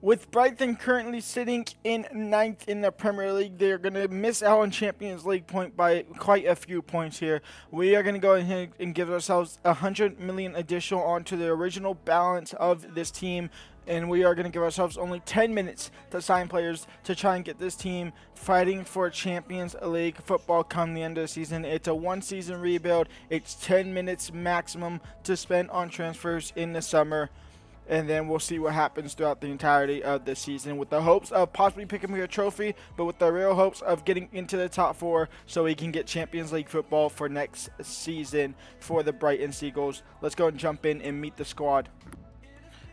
With Brighton currently sitting in ninth in the Premier League, they're going to miss out on Champions League point by quite a few points here. We are going to go ahead and give ourselves 100 million additional onto the original balance of this team. And we are going to give ourselves only 10 minutes to sign players to try and get this team fighting for Champions League football come the end of the season. It's a one-season rebuild. It's 10 minutes maximum to spend on transfers in the summer. And then we'll see what happens throughout the entirety of the season with the hopes of possibly picking up a trophy, but with the real hopes of getting into the top four so we can get Champions League football for next season for the Brighton Seagulls. Let's go and jump in and meet the squad.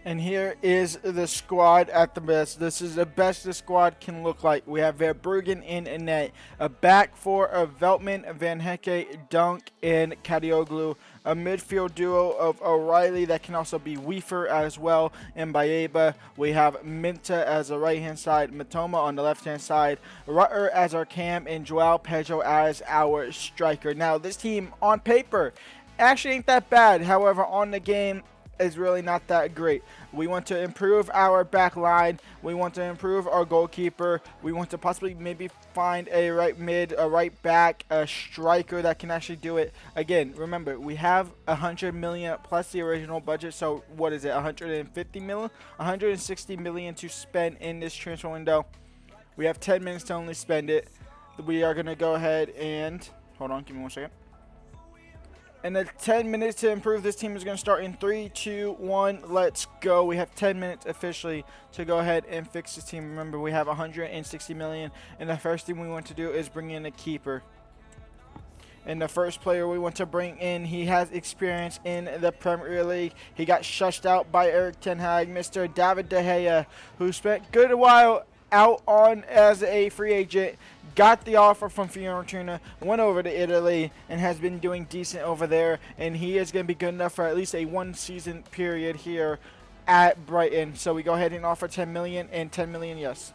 And here is the squad at the best. This is the best the squad can look like. We have Verbruggen in net. A back four of Veltman, Van Hecke, Dunk, and Kadioglu. A midfield duo of O'Reilly that can also be Weaver as well, and Baeba. We have Minta as the right-hand side, Matoma on the left-hand side, Rutter as our cam, and Joao Pedro as our striker. Now, this team on paper actually ain't that bad. However, on the game, is really not that great. We want to improve our back line. We want to improve our goalkeeper. We want to possibly maybe find a right mid, a right back, a striker that can actually do it. Again, remember, we have 100 million plus the original budget. So what is it, 150 million? 160 million to spend in this transfer window. We have 10 minutes to only spend it. We are going to go ahead and, hold on, give me 1 second. And the 10 minutes to improve this team is going to start in 3, 2, 1. Let's go. We have 10 minutes officially to go ahead and fix this team. Remember, we have 160 million. And the first thing we want to do is bring in a keeper. And the first player we want to bring in, he has experience in the Premier League. He got shushed out by Erik ten Hag, Mr. David De Gea, who spent a good while out on as a free agent, got the offer from Fiorentina, went over to Italy, and has been doing decent over there. And he is going to be good enough for at least a one-season period here at Brighton. So we go ahead and offer 10 million and 10 million, yes.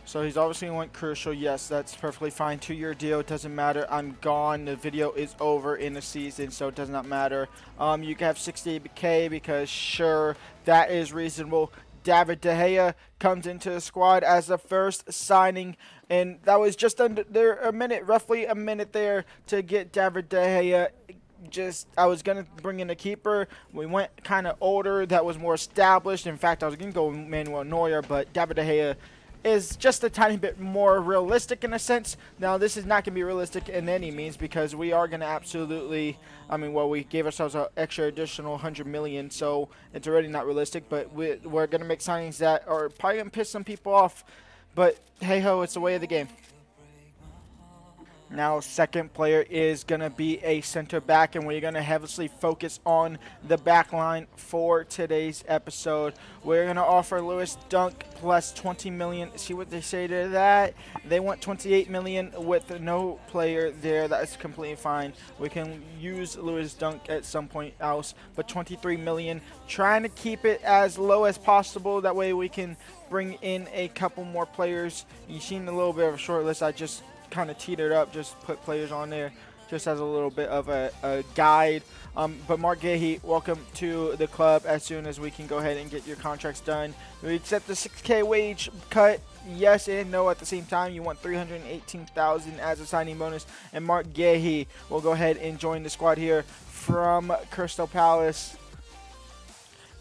So he's obviously went crucial. Yes, that's perfectly fine. 2-year deal. It doesn't matter. I'm gone. The video is over in the season, so it does not matter. You can have 60K because sure, that is reasonable. David De Gea comes into the squad as the first signing, and that was just under there a minute, roughly a minute there to get David De Gea. I was going to bring in a keeper. We went kind of older, that was more established. In fact, I was going to go Manuel Neuer, but David De Gea is just a tiny bit more realistic in a sense. Now, this is not going to be realistic in any means because we are going to absolutely, we gave ourselves an extra additional 100 million, so it's already not realistic, but we're going to make signings that are probably going to piss some people off, but hey-ho, it's the way of the game. Now, second player is going to be a center back, and we're going to heavily focus on the back line for today's episode. We're going to offer Lewis Dunk plus 20 million. See what they say to that? They want 28 million with no player there. That is completely fine. We can use Lewis Dunk at some point else, but 23 million. Trying to keep it as low as possible. That way we can bring in a couple more players. You've seen a little bit of a short list. I just kind of teetered up, just put players on there just as a little bit of a guide. But Mark Gahey, welcome to the club. As soon as we can go ahead and get your contracts done, we accept the 6K wage cut, yes and no at the same time. You want 318,000 as a signing bonus, and Mark Gahey will go ahead and join the squad here from Crystal Palace.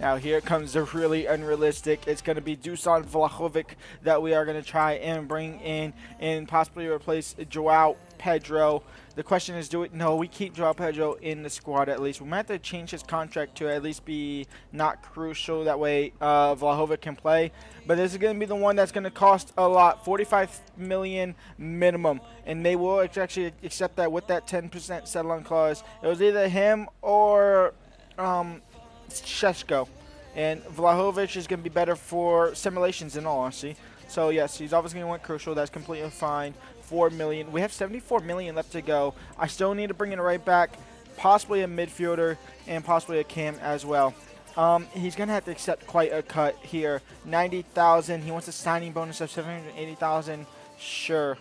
Now here comes the really unrealistic. It's going to be Dusan Vlahovic that we are going to try and bring in and possibly replace Joao Pedro. The question is, no, we keep Joao Pedro in the squad at least. We might have to change his contract to at least be not crucial. That way Vlahovic can play. But this is going to be the one that's going to cost a lot, 45 million minimum. And they will actually accept that with that 10% settle-on clause. It was either him or Sheshko, and Vlahovic is going to be better for simulations in all honesty. So yes, he's obviously going to want crucial. That's completely fine. 4 million. We have 74 million left to go. I still need to bring in a right back, possibly a midfielder, and possibly a cam as well. He's going to have to accept quite a cut here. 90,000. He wants a signing bonus of 780,000. Sure.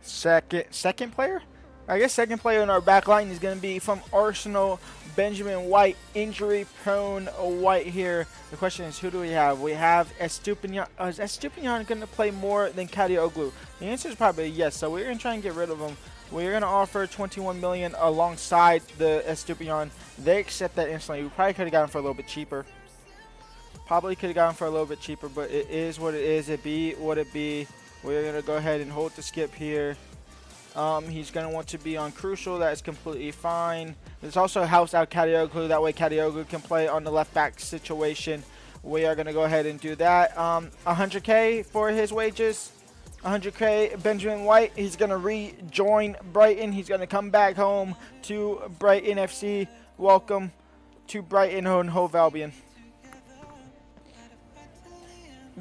Second player? I guess second player in our back line is going to be from Arsenal, Benjamin White, injury-prone White here. The question is, who do we have? We have Estupinian. Is Estupinian going to play more than Kadioglu? The answer is probably yes, so we're going to try and get rid of him. We're going to offer 21 million alongside the Estupinian. They accept that instantly. We probably could have got him for a little bit cheaper. Probably could have got him for a little bit cheaper, but it is what it is. It be what it be. We're going to go ahead and hold the skip here. He's going to want to be on Crucial. That is completely fine. There's also house out Kadioglu. That way Kadioglu can play on the left back situation. We are going to go ahead and do that. 100K for his wages. 100K. Benjamin White, he's going to rejoin Brighton. He's going to come back home to Brighton FC. Welcome to Brighton and Hove Albion.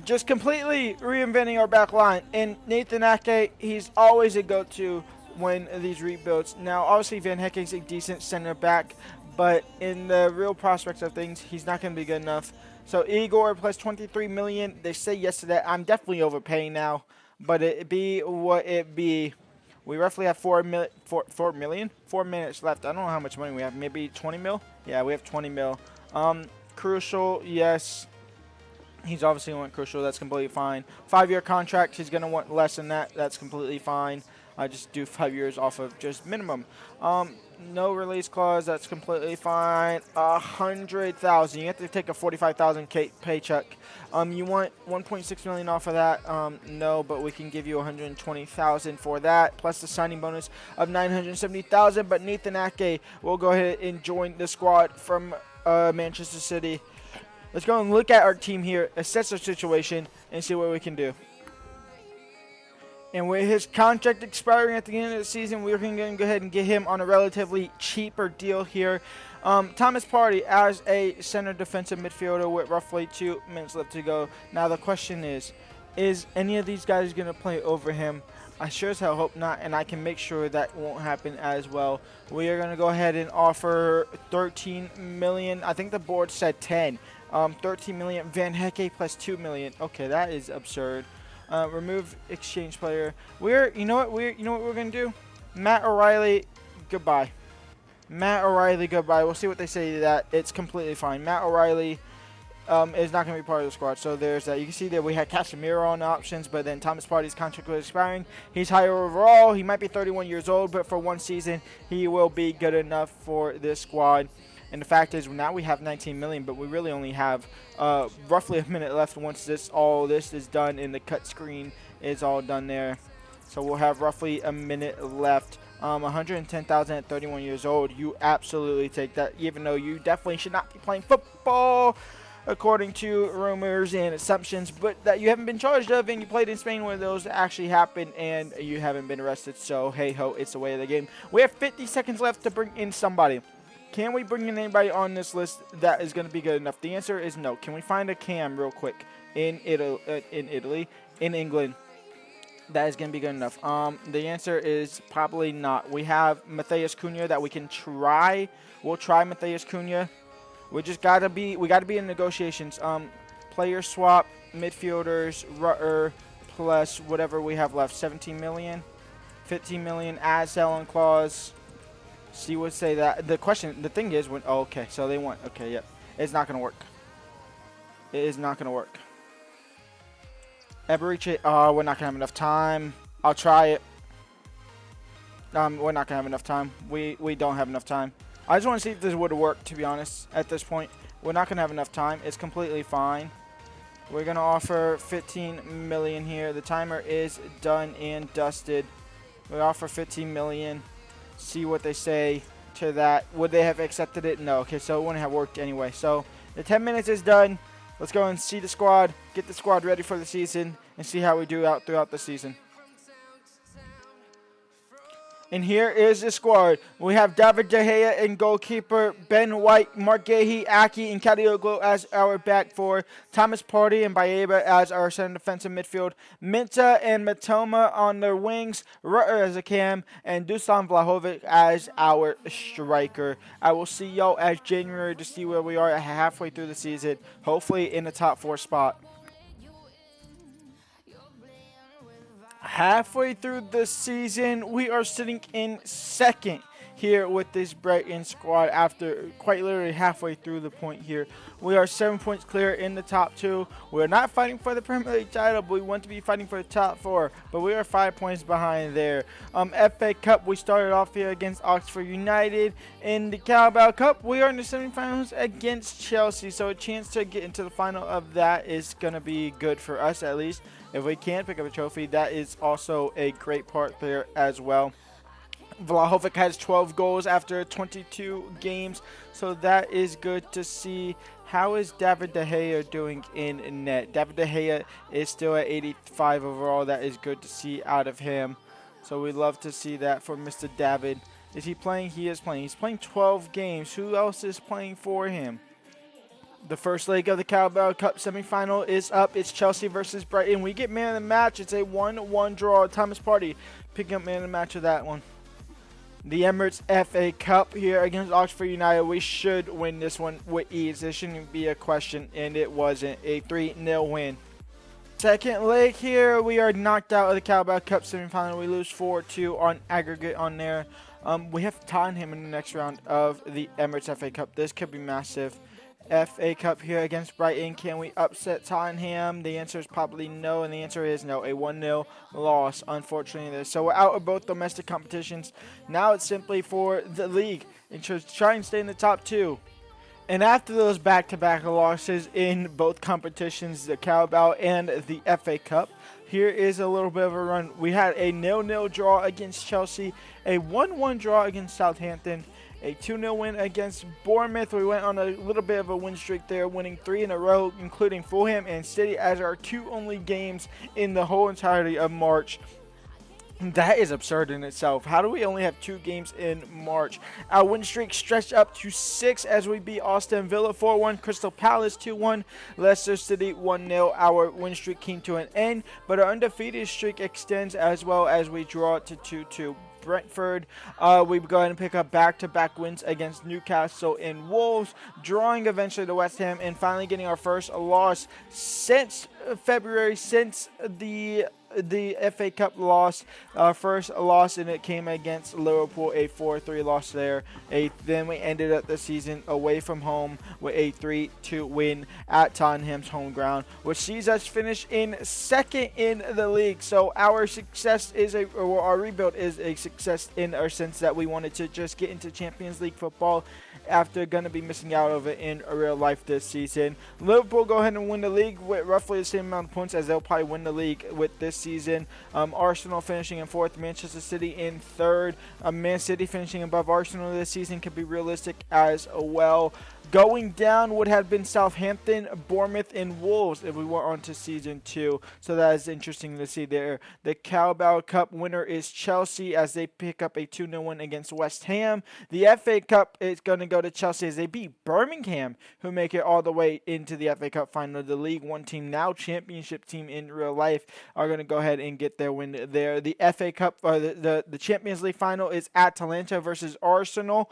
Just completely reinventing our back line. And Nathan Ake, he's always a go-to when these rebuilds. Now, obviously, Van Hecken's a decent center back, but in the real prospects of things, he's not going to be good enough. So, Igor plus 23 million. They say yes to that. I'm definitely overpaying now, but it be what it be. We roughly have 4 minutes left. I don't know how much money we have. Maybe 20 mil? Yeah, we have 20 mil. Crucial, yes. He's obviously want Crucial. That's completely fine. 5-year contract. He's going to want less than that. That's completely fine. I just do 5 years off of just minimum. No release clause. That's completely fine. 100,000. You have to take a 45,000 paycheck. You want 1.6 million off of that? No, but we can give you 120,000 for that, plus the signing bonus of 970,000. But Nathan Ake will go ahead and join the squad from Manchester City. Let's go and look at our team here, assess our situation, and see what we can do. And with his contract expiring at the end of the season, we're going to go ahead and get him on a relatively cheaper deal here. Thomas Partey as a center defensive midfielder with roughly 2 minutes left to go. Now the question is any of these guys going to play over him? I sure as hell hope not, and I can make sure that won't happen as well. We are going to go ahead and offer 13 million. I think the board said 10. 13 million. Van Hecke plus 2 million. Okay, that is absurd. Remove exchange player. You know what we're gonna do? Matt O'Reilly, goodbye. Matt O'Reilly, goodbye. We'll see what they say to that. It's completely fine. Matt O'Reilly is not gonna be part of the squad. So there's that. You can see that we had Casemiro on the options, but then Thomas Partey's contract was expiring. He's higher overall. He might be 31 years old, but for one season, he will be good enough for this squad. And the fact is, now we have 19 million, but we really only have roughly a minute left once all this is done and the cut screen is all done there. So we'll have roughly a minute left. 110,000 at 31 years old. You absolutely take that, even though you definitely should not be playing football, according to rumors and assumptions, but that you haven't been charged of, and you played in Spain when those actually happened, and you haven't been arrested. So, hey ho, it's the way of the game. We have 50 seconds left to bring in somebody. Can we bring in anybody on this list that is going to be good enough? The answer is no. Can we find a Cam real quick in England? That is going to be good enough. The answer is probably not. We have Matheus Cunha that we can try. We'll try Matheus Cunha. We gotta be in negotiations. Player swap, midfielders, Rutter, plus whatever we have left. 17 million, 15 million ad selling clause. See what say that. The thing is when. Oh, okay, so they want. Okay, yep. It's not gonna work. It is not gonna work. Eberiche. Oh, we're not gonna have enough time. I'll try it. We're not gonna have enough time. We don't have enough time. I just want to see if this would work. To be honest, at this point, we're not gonna have enough time. It's completely fine. We're gonna offer 15 million here. The timer is done and dusted. We offer 15 million. See what they say to that. Would they have accepted it? No. Okay, so it wouldn't have worked anyway. So the 10 minutes is done. Let's go and see the squad, get the squad ready for the season, and see how we do out throughout the season. And here is the squad. We have David De Gea in goalkeeper, Ben White, Mark Gahey, Aki, and Kadioglu as our back four, Thomas Partey and Baeba as our center defensive midfield, Minta and Matoma on their wings, Rutter as a cam, and Dusan Vlahovic as our striker. I will see y'all as January to see where we are halfway through the season, hopefully in the top 4 spot. halfway through the season, we are sitting in second here with this Brighton squad after quite literally halfway through the point here. We are 7 points clear in the top 2. We're not fighting for the Premier League title, but we want to be fighting for the top 4. But we are 5 points behind there. FA Cup, we started off here against Oxford United. In the Carabao Cup, we are in the semifinals against Chelsea. So a chance to get into the final of that is going to be good for us at least. If we can pick up a trophy, that is also a great part there as well. Vlahovic has 12 goals after 22 games, so that is good to see. How is David De Gea doing in net? David De Gea is still at 85 overall. That is good to see out of him. So we love to see that for Mr. David. Is he playing? He is playing. He's playing 12 games. Who else is playing for him? The first leg of the Carabao Cup semifinal is up. It's Chelsea versus Brighton. We get man of the match. It's a 1-1 draw. Thomas Partey picking up man of the match of that one. The Emirates FA Cup here against Oxford United. We should win this one with ease. There shouldn't be a question, and it wasn't. A 3-0 win. Second leg here, we are knocked out of the Carabao Cup semifinal. We lose 4-2 on aggregate on there. We have Tottenham in the next round of the Emirates FA Cup. This could be massive. FA Cup here against Brighton. Can we upset Tottenham? The answer is probably no, and the answer is no. A 1-0 loss, unfortunately. So we're out of both domestic competitions. Now it's simply for the league and to try and stay in the top 2. And after those back-to-back losses in both competitions, the Carabao and the FA Cup, here is a little bit of a run. We had a 0-0 draw against Chelsea, a 1-1 draw against Southampton, a 2-0 win against Bournemouth. We went on a little bit of a win streak there, winning 3 in a row, including Fulham and City as our 2 only games in the whole entirety of March. That is absurd in itself. How do we only have 2 games in March? Our win streak stretched up to 6 as we beat Aston Villa 4-1, Crystal Palace 2-1, Leicester City 1-0. Our win streak came to an end, but our undefeated streak extends as well as we draw to 2-2. Brentford, we go ahead and pick up back-to-back wins against Newcastle and Wolves, drawing eventually to West Ham, and finally getting our first loss since February, since the FA Cup loss, our first loss, and it came against Liverpool, a 4-3 loss there. Then we ended up the season away from home with a 3-2 win at Tottenham's home ground, which sees us finish in second in the league. So our success is our rebuild is a success in our sense that we wanted to just get into Champions League football after going to be missing out of it in real life this season. Liverpool go ahead and win the league with roughly the same amount of points as they'll probably win the league with this season. Arsenal finishing in 4th, Manchester City in 3rd. Man City finishing above Arsenal this season could be realistic as well. Going down would have been Southampton, Bournemouth, and Wolves if we were on to season 2. So that is interesting to see there. The Carabao Cup winner is Chelsea as they pick up a 2-0 win against West Ham. The FA Cup is going to go to Chelsea as they beat Birmingham, who make it all the way into the FA Cup final. The League One team, now championship team in real life, are going to go ahead and get their win there. The FA Cup, the Champions League final is Atalanta versus Arsenal.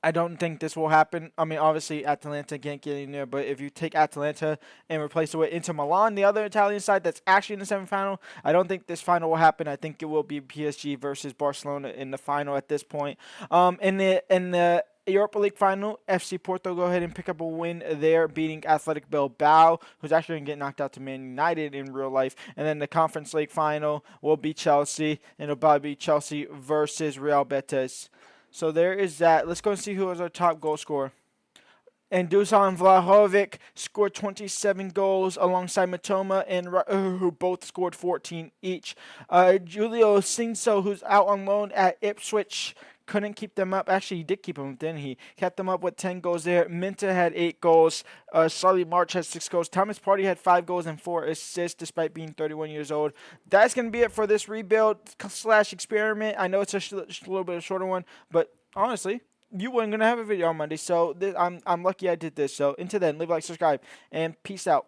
I don't think this will happen. I mean, obviously, Atalanta can't get in there, but if you take Atalanta and replace it with Inter Milan, the other Italian side that's actually in the semifinal, I don't think this final will happen. I think it will be PSG versus Barcelona in the final at this point. In the Europa League final, FC Porto go ahead and pick up a win there, beating Athletic Bilbao, who's actually going to get knocked out to Man United in real life. And then the Conference League final will be Chelsea, and it'll probably be Chelsea versus Real Betis. So there is that. Let's go and see who is our top goal scorer. And Dusan Vlahovic scored 27 goals alongside Matoma and who both scored 14 each. Julio Cinso, who's out on loan at Ipswich, couldn't keep them up. Actually, he did keep them, didn't he? Kept them up with 10 goals there. Minta had 8 goals. Solly March had 6 goals. Thomas Partey had 5 goals and 4 assists despite being 31 years old. That's going to be it for this rebuild / experiment. I know it's a little bit of a shorter one, but honestly, you weren't going to have a video on Monday, so I'm lucky I did this. So until then, leave a like, subscribe, and peace out.